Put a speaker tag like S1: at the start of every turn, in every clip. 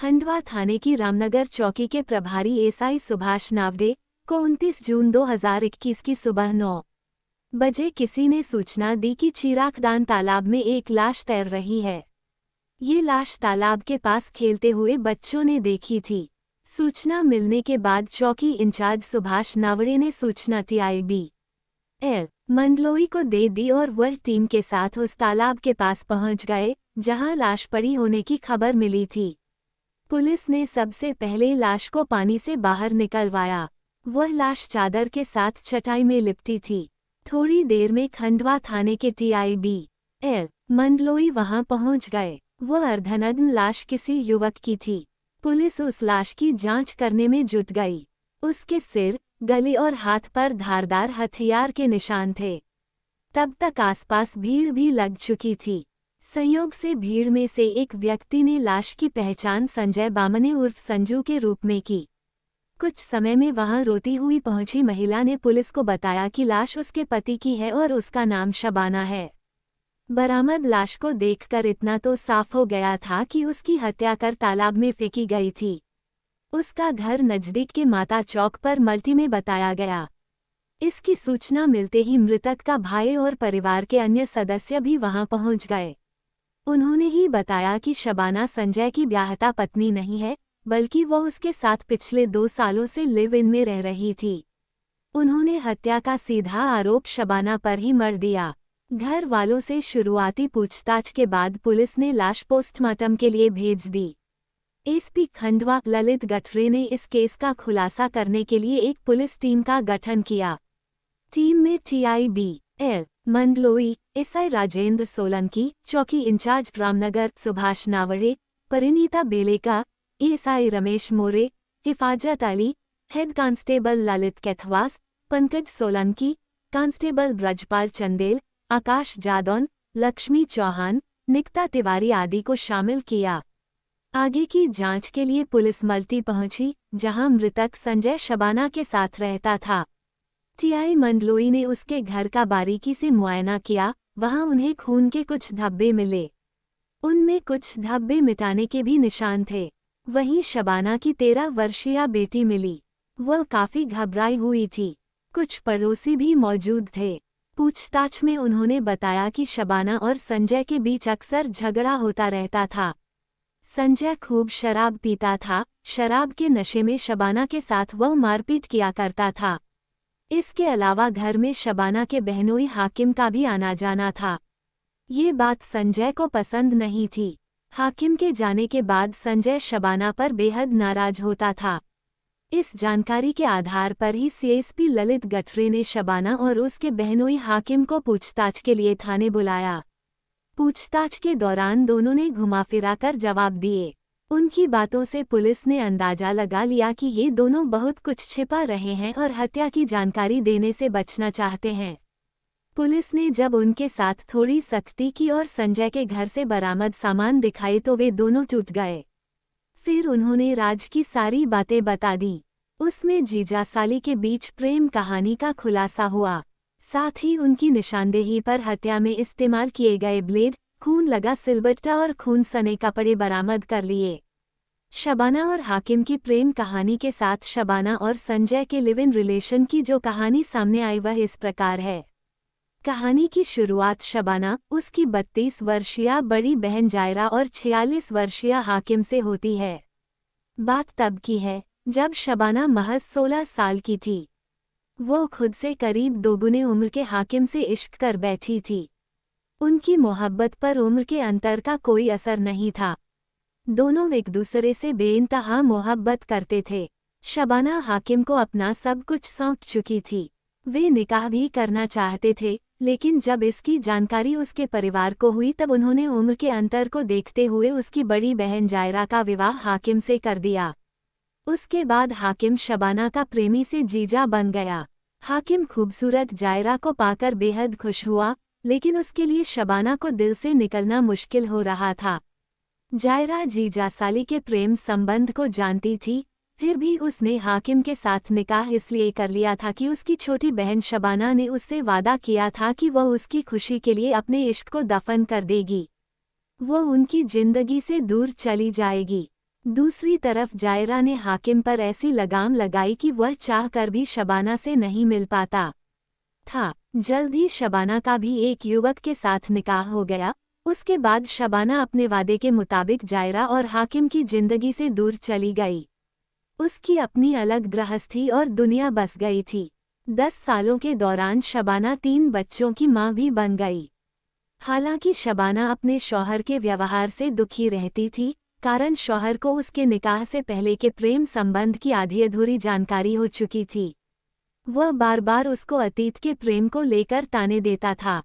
S1: खंडवा थाने की रामनगर चौकी के प्रभारी एसआई सुभाष नावडे को 29 जून 2021 की सुबह 9 बजे किसी ने सूचना दी कि चिरागदान तालाब में एक लाश तैर रही है। ये लाश तालाब के पास खेलते हुए बच्चों ने देखी थी। सूचना मिलने के बाद चौकी इंचार्ज सुभाष नावडे ने सूचना TIB मंडलोई को दे दी और वह टीम के साथ उस तालाब के पास पहुंच गए जहां लाश पड़ी होने की खबर मिली थी। पुलिस ने सबसे पहले लाश को पानी से बाहर निकलवाया। वह लाश चादर के साथ चटाई में लिपटी थी। थोड़ी देर में खंडवा थाने के TIB मंडलोई वहां पहुंच गए। वह अर्धनग्न लाश किसी युवक की थी। पुलिस उस लाश की जांच करने में जुट गई। उसके सिर, गले और हाथ पर धारदार हथियार के निशान थे। तब तक आसपास भीड़ भी लग चुकी थी। संयोग से भीड़ में से एक व्यक्ति ने लाश की पहचान संजय बामने उर्फ संजू के रूप में की। कुछ समय में वहां रोती हुई पहुंची महिला ने पुलिस को बताया कि लाश उसके पति की है और उसका नाम शबाना है। बरामद लाश को देखकर इतना तो साफ हो गया था कि उसकी हत्या कर तालाब में फेंकी गई थी। उसका घर नजदीक के माता चौक पर मल्टी में बताया गया। इसकी सूचना मिलते ही मृतक का भाई और परिवार के अन्य सदस्य भी वहां पहुंच गए। उन्होंने ही बताया कि शबाना संजय की ब्याहता पत्नी नहीं है, बल्कि वह उसके साथ पिछले 2 सालों से लिव इन में रह रही थी। उन्होंने हत्या का सीधा आरोप शबाना पर ही मढ़ दिया। घर वालों से शुरुआती पूछताछ के बाद पुलिस ने लाश पोस्टमार्टम के लिए भेज दी। एसपी खंडवा ललित गठरे ने इस केस का खुलासा करने के लिए एक पुलिस टीम का गठन किया। टीम में TIB मंडलोई एसआई राजेंद्र सोलंकी, चौकी in charge Ramnagar Subhash Navde, Parinita Beleka, SI Ramesh More, Hifazat Ali, head constable Lalit Kaithwas, Pankaj Solanki, constable Brajpal Chandel, Akash Jadaun, Lakshmi Chauhan, Nikita Tiwari आदि को शामिल किया। आगे की जांच के लिए पुलिस मल्टी पहुंची, जहां मृतक संजय शबाना के साथ रहता था। TI मंडलोई ने उसके घर का बारीकी से मुआयना किया। वहां उन्हें खून के कुछ धब्बे मिले। उनमें कुछ धब्बे मिटाने के भी निशान थे। वहीं शबाना की 13 वर्षीय बेटी मिली। वह काफी घबराई हुई थी। कुछ पड़ोसी भी मौजूद थे। पूछताछ में उन्होंने बताया कि शबाना और संजय के बीच अक्सर झगड़ा होता रहता था। संजय खूब शराब पीता था। शराब के नशे में शबाना के साथ वह मारपीट किया करता था। इसके अलावा घर में शबाना के बहनोई हाकिम का भी आना जाना था। ये बात संजय को पसंद नहीं थी। हाकिम के जाने के बाद संजय शबाना पर बेहद नाराज होता था। इस जानकारी के आधार पर ही CSP ललित गठरे ने शबाना और उसके बहनोई हाकिम को पूछताछ के लिए थाने बुलाया। पूछताछ के दौरान दोनों ने घुमा-फिरा कर जवाब दिए। उनकी बातों से पुलिस ने अंदाजा लगा लिया कि ये दोनों बहुत कुछ छिपा रहे हैं और हत्या की जानकारी देने से बचना चाहते हैं। पुलिस ने जब उनके साथ थोड़ी सख्ती की और संजय के घर से बरामद सामान दिखाए तो वे दोनों टूट गए। फिर उन्होंने राज की सारी बातें बता दी। उसमें जीजा साली के बीच प्रेम कहानी का खुलासा हुआ। साथ ही उनकी निशानदेही पर हत्या में इस्तेमाल किए गए ब्लेड, खून लगा सिलबट्टा और खून सने कपड़े बरामद कर लिए। शबाना और हाकिम की प्रेम कहानी के साथ शबाना और संजय के लिव इन रिलेशन की जो कहानी सामने आई वह इस प्रकार है। कहानी की शुरुआत शबाना, उसकी 32 वर्षीय बड़ी बहन जायरा और 46 वर्षीय हाकिम से होती है। बात तब की है जब शबाना महज 16 साल की थी। वो खुद से करीब दोगुने उम्र के हाकिम से इश्क कर बैठी थी। उनकी मोहब्बत पर उम्र के अंतर का कोई असर नहीं था। दोनों एक दूसरे से बेइंतहा मोहब्बत करते थे। शबाना हाकिम को अपना सब कुछ सौंप चुकी थी। वे निकाह भी करना चाहते थे, लेकिन जब इसकी जानकारी उसके परिवार को हुई तब उन्होंने उम्र के अंतर को देखते हुए उसकी बड़ी बहन जायरा का विवाह हाकिम से कर दिया। उसके बाद हाकिम शबाना का प्रेमी से जीजा बन गया। हाकिम खूबसूरत जायरा को पाकर बेहद खुश हुआ, लेकिन उसके लिए शबाना को दिल से निकलना मुश्किल हो रहा था। जायरा जीजा साली के प्रेम संबंध को जानती थी, फिर भी उसने हाकिम के साथ निकाह इसलिए कर लिया था कि उसकी छोटी बहन शबाना ने उससे वादा किया था कि वह उसकी खुशी के लिए अपने इश्क को दफन कर देगी। वो उनकी जिंदगी से दूर चली जाएगी। दूसरी तरफ जायरा ने हाकिम पर ऐसी लगाम लगाई कि वह चाह कर भी शबाना से नहीं मिल पाता था। जल्द ही शबाना का भी एक युवक के साथ निकाह हो गया। उसके बाद शबाना अपने वादे के मुताबिक जायरा और हाकिम की जिंदगी से दूर चली गई। उसकी अपनी अलग गृहस्थी और दुनिया बस गई थी। 10 सालों के दौरान शबाना 3 बच्चों की मां भी बन गई। हालांकि शबाना अपने शौहर के व्यवहार से दुखी रहती थी, कारण शौहर को उसके निकाह से पहले के प्रेम संबंध की आधी अधूरी जानकारी हो चुकी थी। वह बार बार उसको अतीत के प्रेम को लेकर ताने देता था।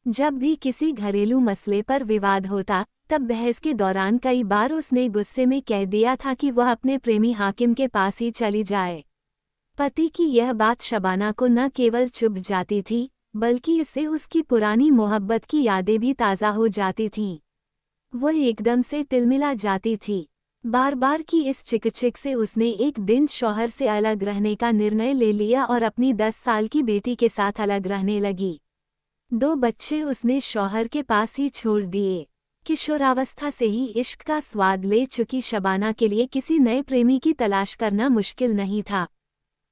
S1: जब भी किसी घरेलू मसले पर विवाद होता, तब बहस के दौरान कई बार उसने गुस्से में कह दिया था कि वह अपने प्रेमी हाकिम के पास ही चली जाए। पति की यह बात शबाना को न केवल चुभ जाती थी, बल्कि इससे उसकी पुरानी मोहब्बत की यादें भी ताज़ा हो जाती थीं। वह एकदम से तिलमिला जाती थी। बार बार की इस चिकचिक से उसने एक दिन शौहर से अलग रहने का निर्णय ले लिया और अपनी 10 साल की बेटी के साथ अलग रहने लगी। 2 बच्चे उसने शौहर के पास ही छोड़ दिए। किशोरावस्था से ही इश्क का स्वाद ले चुकी शबाना के लिए किसी नए प्रेमी की तलाश करना मुश्किल नहीं था।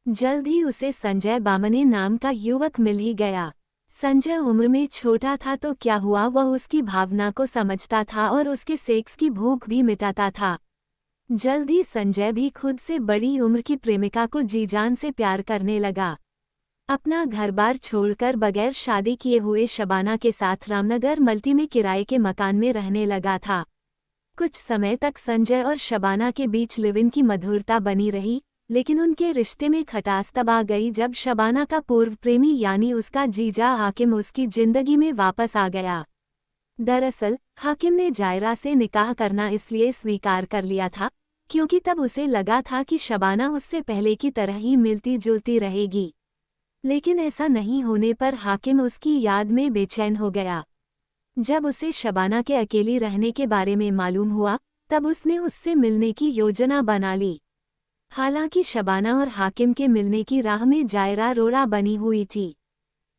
S1: जल्द ही उसे संजय बामने नाम का युवक मिल ही गया। संजय उम्र में छोटा था तो क्या हुआ, वह उसकी भावना को समझता था और उसके सेक्स की भूख भी मिटाता था। जल्द ही संजय भी खुद से बड़ी उम्र की प्रेमिका को जी जान से प्यार करने लगा। अपना घर-बार छोड़कर बगैर शादी किए हुए शबाना के साथ रामनगर मल्टी में किराए के मकान में रहने लगा था। कुछ समय तक संजय और शबाना के बीच लिव इन की मधुरता बनी रही, लेकिन उनके रिश्ते में खटास तब आ गई जब शबाना का पूर्व प्रेमी यानी उसका जीजा हाकिम उसकी जिंदगी में वापस आ गया। दरअसल हाकिम ने जायरा से निकाह करना इसलिए स्वीकार कर लिया था क्योंकि तब उसे लगा था कि शबाना उससे पहले की तरह ही मिलती जुलती रहेगी। लेकिन ऐसा नहीं होने पर हाकिम उसकी याद में बेचैन हो गया। जब उसे शबाना के अकेली रहने के बारे में मालूम हुआ, तब उसने उससे मिलने की योजना बना ली। हालांकि शबाना और हाकिम के मिलने की राह में जायरा रोड़ा बनी हुई थी।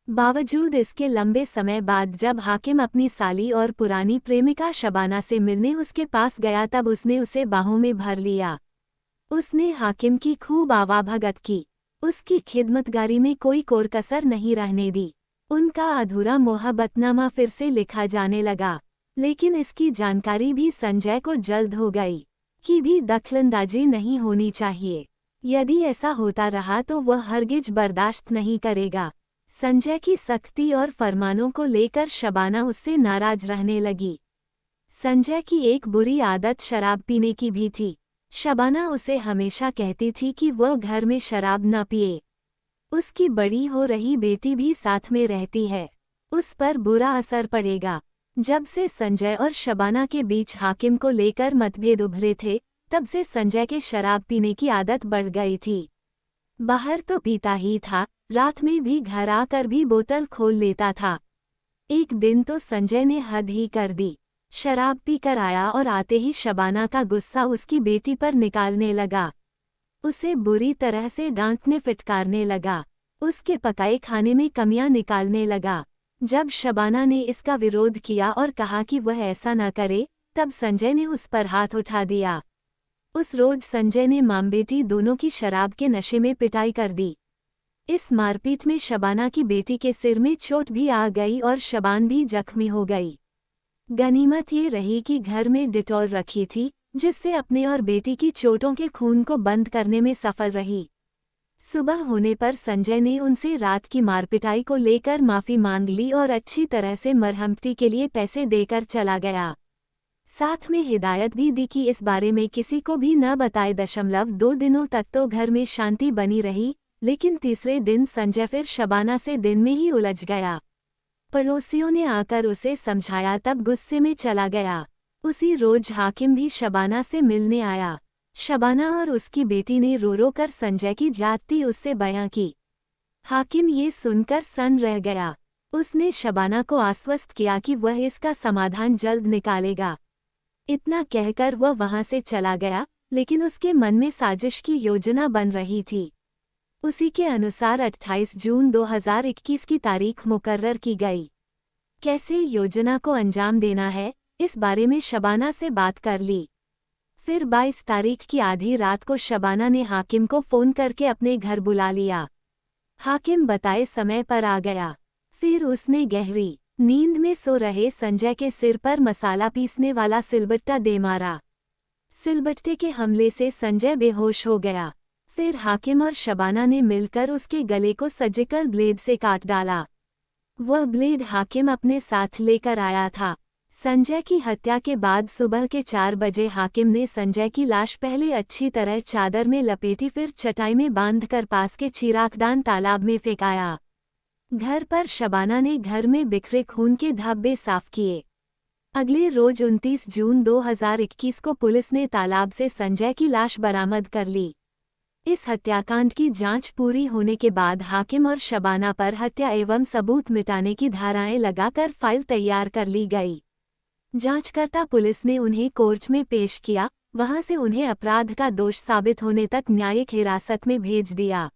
S1: बावजूद इसके लंबे समय बाद जब हाकिम अपनी साली और पुरानी प्रेमिका शबाना से मिलने उसके पास गया, तब उसने उसे बाहों में भर लिया। उसने हाकिम की खूब आवाभगत की। उसकी खिदमतगारी में कोई कोर कसर नहीं रहने दी। उनका अधूरा मोहब्बतनामा फिर से लिखा जाने लगा। लेकिन इसकी जानकारी भी संजय को जल्द हो गई कि भी दखलंदाजी नहीं होनी चाहिए। यदि ऐसा होता रहा तो वह हरगिज बर्दाश्त नहीं करेगा। संजय की सख्ती और फरमानों को लेकर शबाना उससे नाराज रहने लगी। संजय की एक बुरी आदत शराब पीने की भी थी। शबाना उसे हमेशा कहती थी कि वह घर में शराब न पिए। उसकी बड़ी हो रही बेटी भी साथ में रहती है, उस पर बुरा असर पड़ेगा। जब से संजय और शबाना के बीच हाकिम को लेकर मतभेद उभरे थे, तब से संजय के शराब पीने की आदत बढ़ गई थी। बाहर तो पीता ही था, रात में भी घर आकर भी बोतल खोल लेता था। एक दिन तो संजय ने हद ही कर दी। शराब पीकर आया और आते ही शबाना का गुस्सा उसकी बेटी पर निकालने लगा। उसे बुरी तरह से डांटने फिटकारने लगा। उसके पकाए खाने में कमियां निकालने लगा। जब शबाना ने इसका विरोध किया और कहा कि वह ऐसा न करे, तब संजय ने उस पर हाथ उठा दिया। उस रोज संजय ने मां बेटी दोनों की शराब के नशे में पिटाई कर दी। इस मारपीट में शबाना की बेटी के सिर में चोट भी आ गई और शबान भी जख्मी हो गई। गनीमत ये रही कि घर में डिटॉल रखी थी, जिससे अपने और बेटी की चोटों के खून को बंद करने में सफल रही। सुबह होने पर संजय ने उनसे रात की मारपिटाई को लेकर माफी मांग ली और अच्छी तरह से मरहमती के लिए पैसे देकर चला गया। साथ में हिदायत भी दी कि इस बारे में किसी को भी न बताए। 2 दिनों तक तो घर में शांति बनी रही, लेकिन तीसरे दिन संजय फिर शबाना से दिन में ही उलझ गया। पड़ोसियों ने आकर उसे समझाया, तब गुस्से में चला गया। उसी रोज हाकिम भी शबाना से मिलने आया। शबाना और उसकी बेटी ने रो रो कर संजय की जाती उससे बयां की। हाकिम ये सुनकर सन्न रह गया। उसने शबाना को आश्वस्त किया कि वह इसका समाधान जल्द निकालेगा। इतना कहकर वह वहां से चला गया, लेकिन उसके मन में साजिश की योजना बन रही थी। उसी के अनुसार 28 जून 2021 की तारीख मुकर्रर की गई। कैसे योजना को अंजाम देना है, इस बारे में शबाना से बात कर ली। फिर 22 तारीख की आधी रात को शबाना ने हाकिम को फ़ोन करके अपने घर बुला लिया। हाकिम बताए समय पर आ गया। फिर उसने गहरी नींद में सो रहे संजय के सिर पर मसाला पीसने वाला सिलबट्टा दे मारा। सिलबट्टे के हमले से संजय बेहोश हो गया। फिर हाकिम और शबाना ने मिलकर उसके गले को सर्जिकल ब्लेड से काट डाला। वह ब्लेड हाकिम अपने साथ लेकर आया था। संजय की हत्या के बाद सुबह के 4 बजे हाकिम ने संजय की लाश पहले अच्छी तरह चादर में लपेटी, फिर चटाई में बांधकर पास के चिरागदान तालाब में फेंकाया। घर पर शबाना ने घर में बिखरे खून के धब्बे साफ किए। अगले रोज 29 जून 2021 को पुलिस ने तालाब से संजय की लाश बरामद कर ली। इस हत्याकांड की जांच पूरी होने के बाद हाकिम और शबाना पर हत्या एवं सबूत मिटाने की धाराएं लगाकर फाइल तैयार कर ली गई। जांचकर्ता पुलिस ने उन्हें कोर्ट में पेश किया, वहां से उन्हें अपराध का दोष साबित होने तक न्यायिक हिरासत में भेज दिया।